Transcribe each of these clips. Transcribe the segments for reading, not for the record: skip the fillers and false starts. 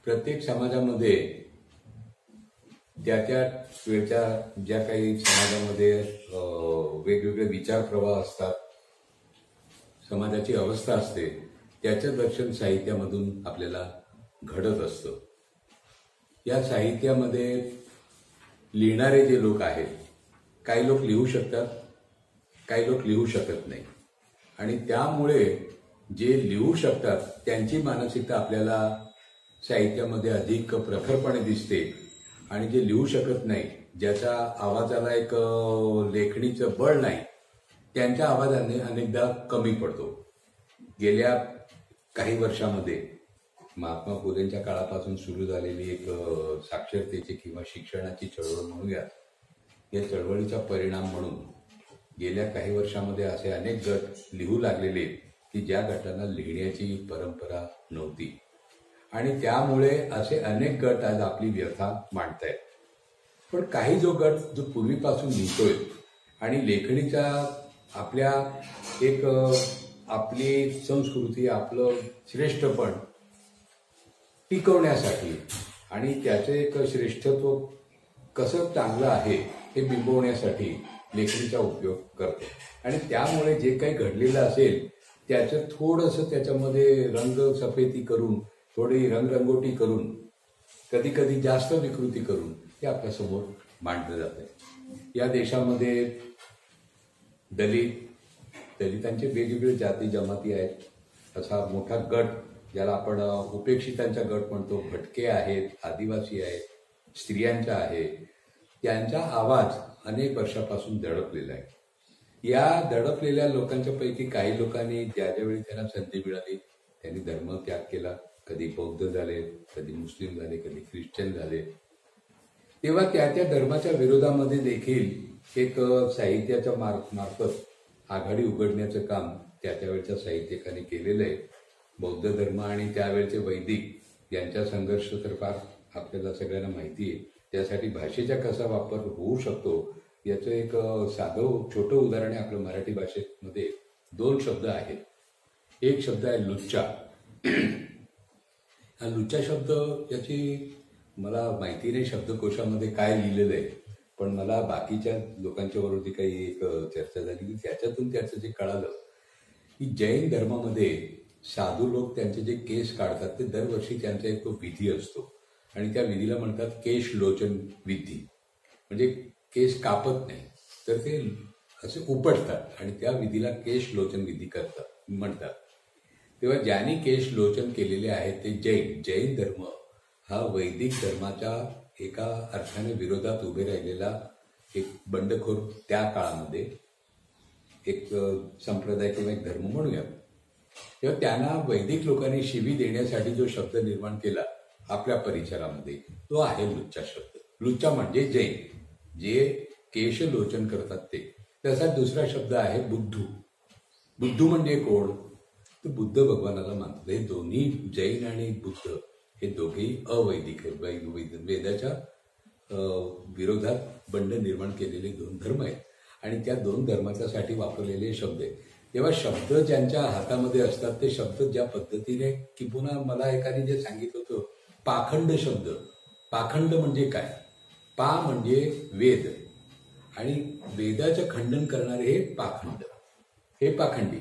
प्रत्येक समाजामध्ये त्या त्या वेळच्या ज्या काही समाजामध्ये वेगवेगळे विचार प्रवाह असतात, समाजाची अवस्था असते, त्याचं दर्शन साहित्यामधून आपल्याला घडत असतं. या साहित्यामध्ये लिहिणारे जे लोक आहेत, काही लोक लिहू शकतात, काही लोक लिहू शकत नाही. आणि त्यामुळे जे लिहू शकतात त्यांची मानसिकता आपल्याला साहित्यामध्ये अधिक प्रखरपणे दिसते. आणि जे लिहू शकत नाही, ज्याच्या आवाजाला एक लेखणीचं बळ नाही, त्यांच्या आवाजाने अनेकदा कमी पडतो. गेल्या काही वर्षामध्ये महात्मा फुलेंच्या काळापासून सुरू झालेली एक साक्षरतेची किंवा शिक्षणाची चळवळ म्हणूया, या चळवळीचा परिणाम म्हणून गेल्या काही वर्षामध्ये असे अनेक गट लिहू लागलेले की ज्या गटांना लिहिण्याची परंपरा नव्हती. आणि त्यामुळे असे अनेक गट आज आपली व्यथा मांडतायत. पण काही जो गट जो पूर्वीपासून लिहितोय आणि लेखणीचा आपल्या एक आपली संस्कृती, आपलं श्रेष्ठपण टिकवण्यासाठी आणि त्याचं एक श्रेष्ठत्व कसं चांगलं आहे हे बिंबवण्यासाठी लेखणीचा उपयोग करतो. आणि त्यामुळे जे काही घडलेलं असेल त्याचं थोडंसं त्याच्यामध्ये रंगसफेदी करून, थोडी रंगरंगोटी करून, कधी कधी जास्त विकृती करून ते आपल्यासमोर मांडलं जातं. या देशामध्ये दलितांचे वेगवेगळे जाती जमाती आहेत. असा मोठा गट ज्याला आपण उपेक्षितांचा गट म्हणतो, भटके आहेत, आदिवासी आहेत, स्त्रियांचा आहे, त्यांचा आवाज अनेक वर्षापासून दडपलेला आहे. या दडपलेल्या लोकांच्या पैकी काही लोकांनी ज्या ज्यावेळी त्यांना संधी मिळाली त्यांनी धर्म त्याग केला. कधी बौद्ध झाले, कधी मुस्लिम झाले, कधी ख्रिश्चन झाले. तेव्हा त्या त्या धर्माच्या विरोधामध्ये देखील एक साहित्याच्या मार्फत आघाडी उघडण्याचं काम त्या त्यावेळच्या साहित्यिकांनी केलेलं आहे. बौद्ध धर्म आणि त्यावेळचे वैदिक यांचा संघर्ष तर फार आपल्याला सगळ्यांना माहिती आहे. त्यासाठी भाषेचा कसा वापर होऊ शकतो याचं एक साधं छोटं उदाहरण आहे. आपल्या मराठी भाषेमध्ये दोन शब्द आहेत. एक शब्द आहे लुच्चा. हा लुच्चा शब्द याची मला माहिती नाही शब्दकोशामध्ये काय लिहिलेलं आहे, पण मला बाकीच्या लोकांच्या बरोबर काही एक चर्चा झाली की त्याच्यातून त्याचं जे कळालं की जैन धर्मामध्ये साधू लोक त्यांचे जे केस काढतात ते दरवर्षी त्यांचा एक विधी असतो आणि त्या विधीला म्हणतात केश लोचन विधी. म्हणजे केस कापत नाही तर ते असे उपटतात आणि त्या विधीला केश लोचन विधी करतात म्हणतात. तेव्हा ज्यांनी केश लोचन केलेले आहेत ते जैन धर्म हा वैदिक धर्माच्या एका अर्थाने विरोधात उभे राहिलेला एक बंडखोर त्या काळामध्ये एक संप्रदाय किंवा एक धर्म म्हणूया. तेव्हा त्यांना वैदिक लोकांनी शिवी देण्यासाठी जो शब्द निर्माण केला आपल्या परिसरामध्ये तो आहे लुच्चा शब्द. लुच्चा म्हणजे जैन, जे केश लोचन करतात ते. तसा दुसरा शब्द आहे बुद्धू. बुद्धू म्हणजे कोण? तर बुद्ध भगवानाला मानतात. हे दोन्ही जैन आणि बुद्ध हे दोघेही अवैदिक आहेत. वेदाच्या विरोधात बंड निर्माण केलेले दोन धर्म आहेत आणि त्या दोन धर्माच्यासाठी वापरलेले शब्द आहेत. तेव्हा शब्द ज्यांच्या हातामध्ये असतात ते शब्द ज्या पद्धतीने की पुन्हा मला एकाने जे सांगितलं होतं पाखंड शब्द. पाखंड म्हणजे काय? पा म्हणजे वेद आणि वेदाचं खंडन करणारे हे पाखंड, हे पाखंडी.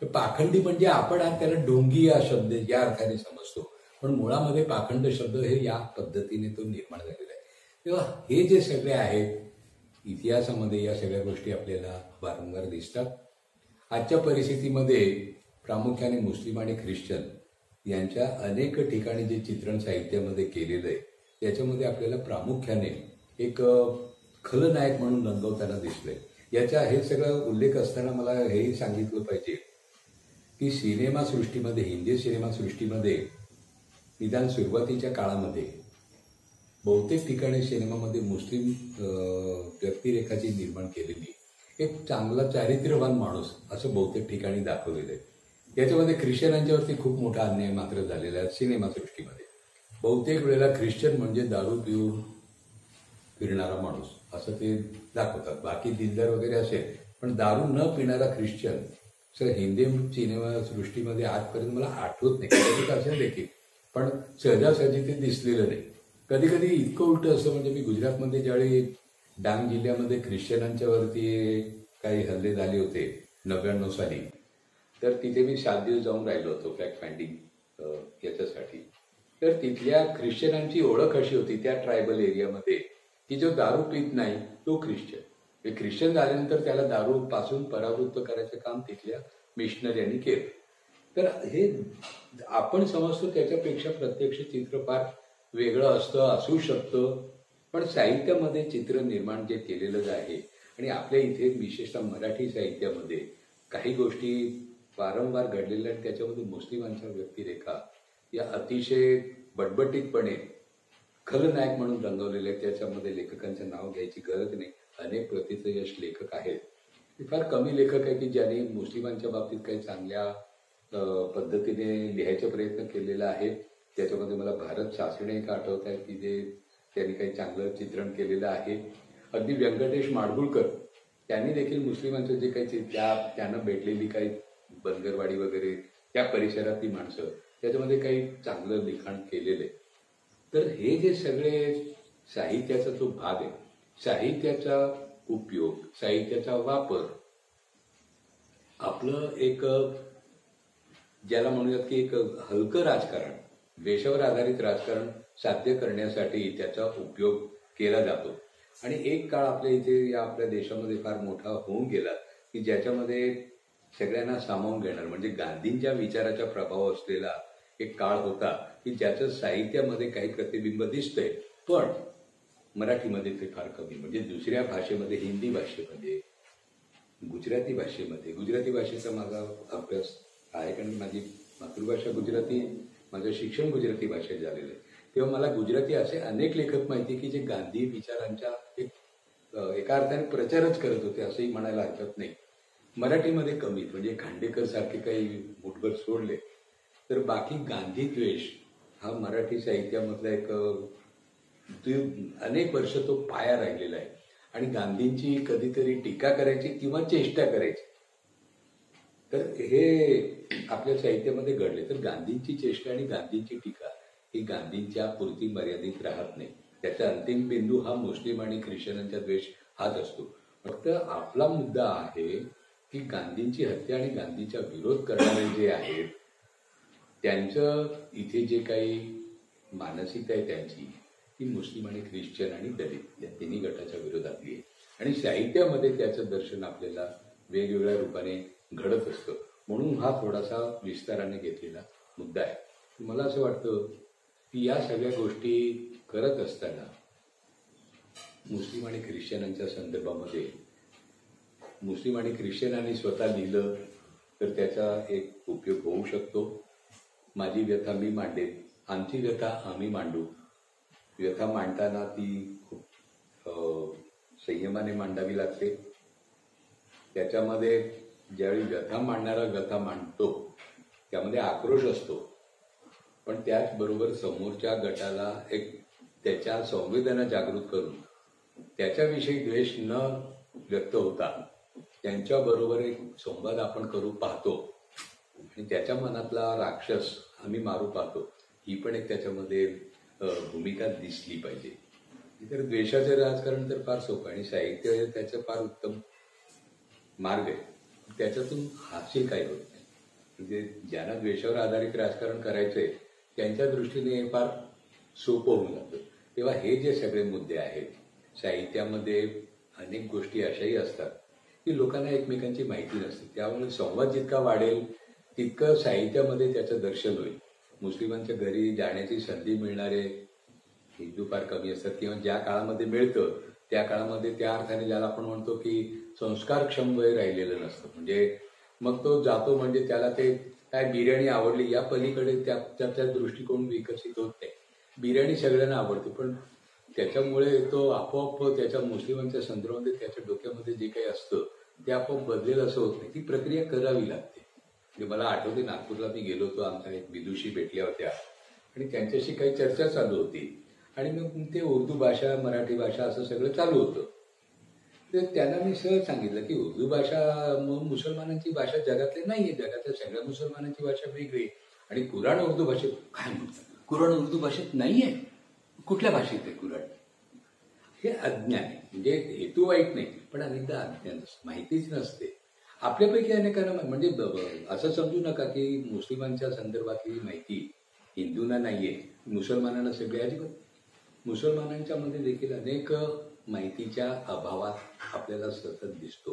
पाखंडी म्हणजे आपण आज त्याला ढोंगी या शब्द या अर्थाने समजतो, पण मुळामध्ये पाखंड शब्द हे या पद्धतीने तो निर्माण झालेला आहे. तेव्हा हे जे सगळे आहेत इतिहासामध्ये या सगळ्या गोष्टी आपल्याला वारंवार दिसतात. आजच्या परिस्थितीमध्ये प्रामुख्याने मुस्लिम आणि ख्रिश्चन यांच्या अनेक ठिकाणी जे चित्रण साहित्यामध्ये केलेलं आहे त्याच्यामध्ये आपल्याला प्रामुख्याने एक खलनायक म्हणून रंगवताना दिसलंय. याचा हे सगळं उल्लेख असताना मला हेही सांगितलं पाहिजे की सिनेमासृष्टीमध्ये, हिंदी सिनेमासृष्टीमध्ये निदान सुरुवातीच्या काळामध्ये बहुतेक ठिकाणी सिनेमामध्ये मुस्लिम व्यक्तिरेखाची निर्माण केलेली एक चांगला चारित्र्यवान माणूस असं बहुतेक ठिकाणी दाखवलेलं आहे. याच्यामध्ये ख्रिश्चनांच्यावरती खूप मोठा अन्याय मात्र झालेला आहे सिनेमासृष्टीमध्ये. बहुतेक वेळेला ख्रिश्चन म्हणजे दारू पिऊन फिरणारा माणूस असं ते दाखवतात. बाकी दिलदार वगैरे असेल पण दारू न पिणारा ख्रिश्चन सर हिंदी सिनेमासृष्टीमध्ये आजपर्यंत मला आठवत नाही. कदाचित असेल देखील पण सहजासहजी ते दिसलेलं नाही. कधी कधी इतकं उलटं असतं, म्हणजे मी गुजरातमध्ये ज्यावेळी डांग जिल्ह्यामध्ये ख्रिश्चनांच्या वरती काही हल्ले झाले होते 99 साली, तर तिथे मी 7 दिवस जाऊन राहिलो होतो फॅक्ट फाइंडिंग याच्यासाठी. तर तिथल्या ख्रिश्चनांची ओळख अशी होती त्या ट्रायबल एरियामध्ये की जो दारू पित नाही तो ख्रिश्चन. हे ख्रिश्चन झाल्यानंतर त्याला दारूपासून परावृत्त करायचं काम तिथल्या मिशनऱ्यांनी केलं. तर हे आपण समजतो त्याच्यापेक्षा प्रत्यक्ष चित्र फार वेगळं असू शकतं. पण साहित्यामध्ये चित्र निर्माण जे केलेलं आहे, आणि आपल्या इथे विशेषतः मराठी साहित्यामध्ये काही गोष्टी वारंवार घडलेल्या आणि त्याच्यामध्ये मुस्लिमांच्या व्यक्तिरेखा या अतिशय बटबटीतपणे खलनायक म्हणून रंगवलेले आहेत. त्याच्यामध्ये लेखकांचं नाव घ्यायची गरज नाही, अनेक प्रतिथयश लेखक आहेत. फार कमी लेखक आहे की ज्यांनी मुस्लिमांच्या बाबतीत काही चांगल्या पद्धतीने लिहायचा प्रयत्न केलेला आहे. त्याच्यामध्ये मला भारत सासणे एक आठवत आहे की जे त्यांनी काही चांगलं चित्रण केलेलं आहे. अगदी व्यंकटेश माडगुळकर त्यांनी देखील मुस्लिमांचं जे काही त्यांना भेटलेली काही बनगरवाडी वगैरे त्या परिसरातली माणसं त्याच्यामध्ये काही चांगलं लिखाण केलेलं आहे. तर हे जे सगळे साहित्याचा जो भाग आहे, साहित्याचा उपयोग, साहित्याचा वापर, आपलं एक ज्याला म्हणूयात की एक हलकं राजकारण, द्वेषावर आधारित राजकारण साध्य करण्यासाठी त्याचा उपयोग केला जातो. आणि एक काळ आपल्या इथे या आपल्या देशामध्ये फार मोठा होऊन गेला की ज्याच्यामध्ये सगळ्यांना सामावून घेणार, म्हणजे गांधींच्या विचाराचा प्रभाव असलेला एक काळ होता की ज्याचं साहित्यामध्ये काही प्रतिबिंब दिसतंय, पण मराठीमध्ये ते फार कमी. म्हणजे दुसऱ्या भाषेमध्ये, हिंदी भाषेमध्ये, गुजराती भाषेमध्ये, गुजराती भाषेचा माझा अभ्यास आहे कारण माझी मातृभाषा गुजराती, माझं शिक्षण गुजराती भाषेत झालेलं आहे. तेव्हा मला गुजराती असे अनेक लेखक माहिती की जे गांधी विचारांच्या एका अर्थाने प्रचारच करत होते असंही म्हणायला हरकत नाही. मराठीमध्ये कमी, म्हणजे खांडेकर सारखे काही मुठभर सोडले तर बाकी गांधी द्वेष हा मराठी साहित्यामधला एक अनेक वर्ष तो पाया राहिलेला आहे. आणि गांधींची कधीतरी टीका करायची किंवा चेष्टा करायची, तर हे आपल्या साहित्यामध्ये घडले. तर गांधींची चेष्टा आणि गांधींची टीका ही गांधींच्या पुरती मर्यादित राहत नाही. त्याचा अंतिम बिंदू हा मुस्लिम आणि ख्रिश्चनांचा द्वेष हाच असतो. फक्त आपला मुद्दा आहे की गांधींची हत्या आणि गांधीचा विरोध करणारे जे आहेत त्यांचं इथे जे काही मानसिकता आहे त्यांची ती मुस्लिम आणि ख्रिश्चन आणि दलित या तिन्ही गटाच्या विरोधातली आहे. आणि साहित्यामध्ये त्याचं दर्शन आपल्याला वेगवेगळ्या रूपाने घडत असतं. म्हणून हा थोडासा विस्ताराने घेतलेला मुद्दा आहे. मला असं वाटतं की या सगळ्या गोष्टी करत असताना मुस्लिम आणि ख्रिश्चनांच्या संदर्भामध्ये मुस्लिम आणि ख्रिश्चनांनी स्वतः लिहिलं तर त्याचा एक उपयोग होऊ शकतो. माझी व्यथा मी मांडेन, आमची व्यथा आम्ही मांडू. व्यथा मांडताना ती खूप संयमाने मांडावी लागते. त्याच्यामध्ये ज्यावेळी व्यथा मांडणारा व्यथा मांडतो त्यामध्ये आक्रोश असतो, पण त्याचबरोबर समोरच्या गटाला एक त्याच्या संवेदना जागृत करून त्याच्याविषयी द्वेष न व्यक्त होता त्यांच्याबरोबर एक संवाद आपण करू पाहतो आणि त्याच्या मनातला राक्षस आम्ही मारू पाहतो. ही पण एक त्याच्यामध्ये भूमिका दिसली पाहिजे. तर द्वेषाचं राजकारण तर फार सोपं आणि साहित्य त्याचं फार उत्तम मार्ग आहे. त्याच्यातून हास्य काही होत नाही. म्हणजे ज्यांना द्वेषावर आधारित राजकारण करायचंय त्यांच्या दृष्टीने हे फार सोपं होऊन जातं. तेव्हा हे जे सगळे मुद्दे आहेत साहित्यामध्ये अनेक गोष्टी अशाही असतात की लोकांना एकमेकांची माहिती नसते. त्यामुळे संवाद जितका वाढेल तितकं साहित्यामध्ये त्याचं दर्शन होईल. मुस्लिमांच्या घरी जाण्याची संधी मिळणारे हिंदू फार कमी असतात किंवा ज्या काळामध्ये मिळतं त्या काळामध्ये त्या अर्थाने ज्याला आपण म्हणतो की संस्कारक्षम वय राहिलेलं नसतं. म्हणजे मग तो जातो म्हणजे त्याला ते काय बिर्याणी आवडली या पलीकडे त्याचा दृष्टिकोन विकसित होत नाही. बिर्याणी सगळ्यांना आवडते पण त्याच्यामुळे तो आपोआप त्याच्या मुस्लिमांच्या संदर्भामध्ये त्याच्या डोक्यामध्ये जे काही असतं ते आपोआप बदलेल असं होत नाही. ती प्रक्रिया करावी लागते. म्हणजे मला आठवते नागपूरला मी गेलो होतो, आमच्या एक विदुषी भेटल्या होत्या आणि त्यांच्याशी काही चर्चा चालू होती आणि मग ते उर्दू भाषा मराठी भाषा असं सगळं चालू होतं. तर त्यांना मी सहज सांगितलं की उर्दू भाषा मुसलमानांची भाषा जगातली नाहीये, जगातल्या सगळ्या मुसलमानांची भाषा वेगळी आणि कुराण उर्दू भाषेत काय म्हणतात कुराण उर्दू भाषेत नाहीये. कुठल्या भाषेत आहे कुराण? हे अज्ञान आहे. म्हणजे हेतू वाईट नाही, पण अनेकदा अज्ञान असतं, माहितीच नसते. आपल्यापैकी अनेकांना म्हणजे असं समजू नका की मुस्लिमांच्या संदर्भातली माहिती हिंदूंना नाहीये, मुसलमानांना सगळी. अजिबात मुसलमानांच्या मध्ये देखील अनेक माहितीच्या अभावात आपल्याला सतत दिसतो.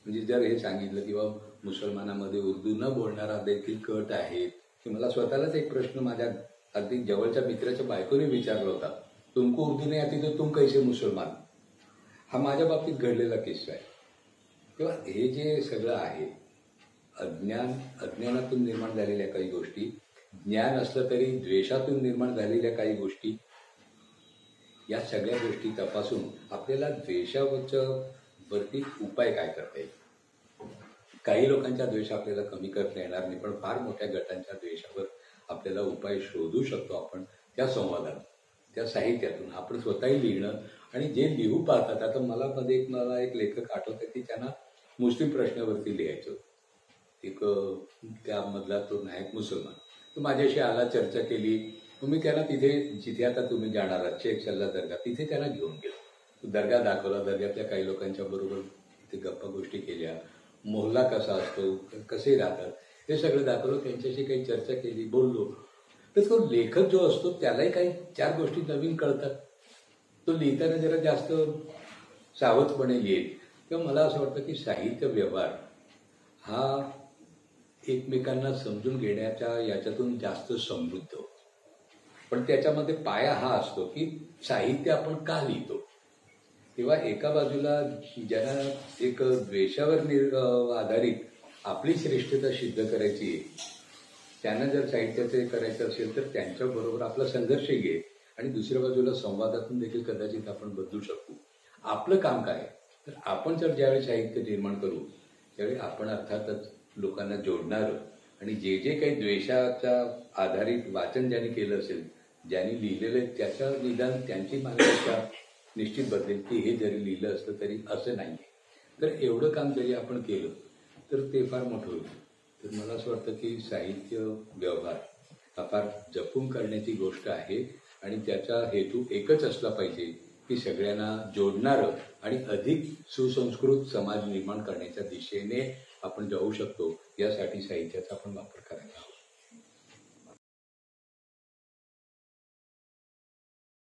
म्हणजे जर हे सांगितलं किंवा मुसलमानामध्ये उर्दू न बोलणारा देखील कट आहेत, की मला स्वतःलाच एक प्रश्न माझ्या अगदी जवळच्या मित्राच्या बायकोने विचारला होता, तुमको उर्दू नाही आती तर तुम कैसे मुसलमान? हा माझ्या बाबतीत घडलेला किस्सा आहे. तेव्हा हे जे सगळं आहे अज्ञानातून निर्माण झालेल्या काही गोष्टी, ज्ञान असलं तरी द्वेषातून निर्माण झालेल्या काही गोष्टी, या सगळ्या गोष्टी तपासून आपल्याला द्वेषावरती उपाय काय करता येईल. काही लोकांच्या द्वेष आपल्याला कमी करता येणार नाही, पण फार मोठ्या गटांच्या द्वेषावर आपल्याला उपाय शोधू शकतो आपण त्या संवादात, त्या साहित्यातून. आपण स्वतःही लिहिणं आणि जे लिहू पाहतात. आता मला एक लेखक आठवतं की त्यांना मुस्लिम प्रश्नावरती लिहायचं. एक त्यामधला तो नायक मुसलमान, तो माझ्याशी आला, चर्चा केली. मग मी त्यांना जिथे आता तुम्ही जाणार आहात शेख सल्ला दर्गा, तिथे त्यांना घेऊन गेलो. दर्गा दाखवला, दर्ग्यातल्या काही लोकांच्या बरोबर तिथे गप्पा गोष्टी केल्या, मोहल्ला कसा असतो, कसे राहतात, हे सगळं दाखवलं. त्यांच्याशी काही चर्चा केली, बोललो. तर तो लेखक जो असतो त्यालाही काही 4 गोष्टी नवीन कळतात. तो लिहिताना जरा जास्त सावधपणे लिहेल. किंवा मला असं वाटतं की साहित्य व्यवहार हा एकमेकांना समजून घेण्याच्या याच्यातून जास्त समृद्ध होतो. पण त्याच्यामध्ये पाया हा असतो की साहित्य आपण का लिहितो. तेव्हा एका बाजूला ज्यांना एक द्वेषावर आधारित आपली श्रेष्ठता सिद्ध करायची आहे, त्यांना जर साहित्याचे करायचं असेल तर त्यांच्याबरोबर आपला संघर्ष घे. आणि दुसऱ्या बाजूला संवादातून देखील कदाचित आपण बदलू शकू. आपलं काम काय? तर आपण जर ज्यावेळी साहित्य निर्माण करू त्यावेळी आपण अर्थातच लोकांना जोडणारं आणि जे जे काही द्वेषाच्या आधारित वाचन ज्यांनी केलं असेल, ज्यांनी लिहिलेलं आहे, त्याच्या निदान त्यांची मानसिकता निश्चित बदलेल की हे जरी लिहिलं असतं तरी असं नाही. तर एवढं काम जरी आपण केलं तर ते फार मोठं होईल. तर मला असं वाटतं की साहित्य व्यवहार हा फार जपून करण्याची गोष्ट आहे आणि त्याचा हेतू एकच असला पाहिजे की सगळ्यांना जोडणारं आणि अधिक सुसंस्कृत समाज निर्माण करण्याच्या दिशेने आपण जाऊ शकतो. यासाठी साहित्याचा आपण वापर करायला हवा.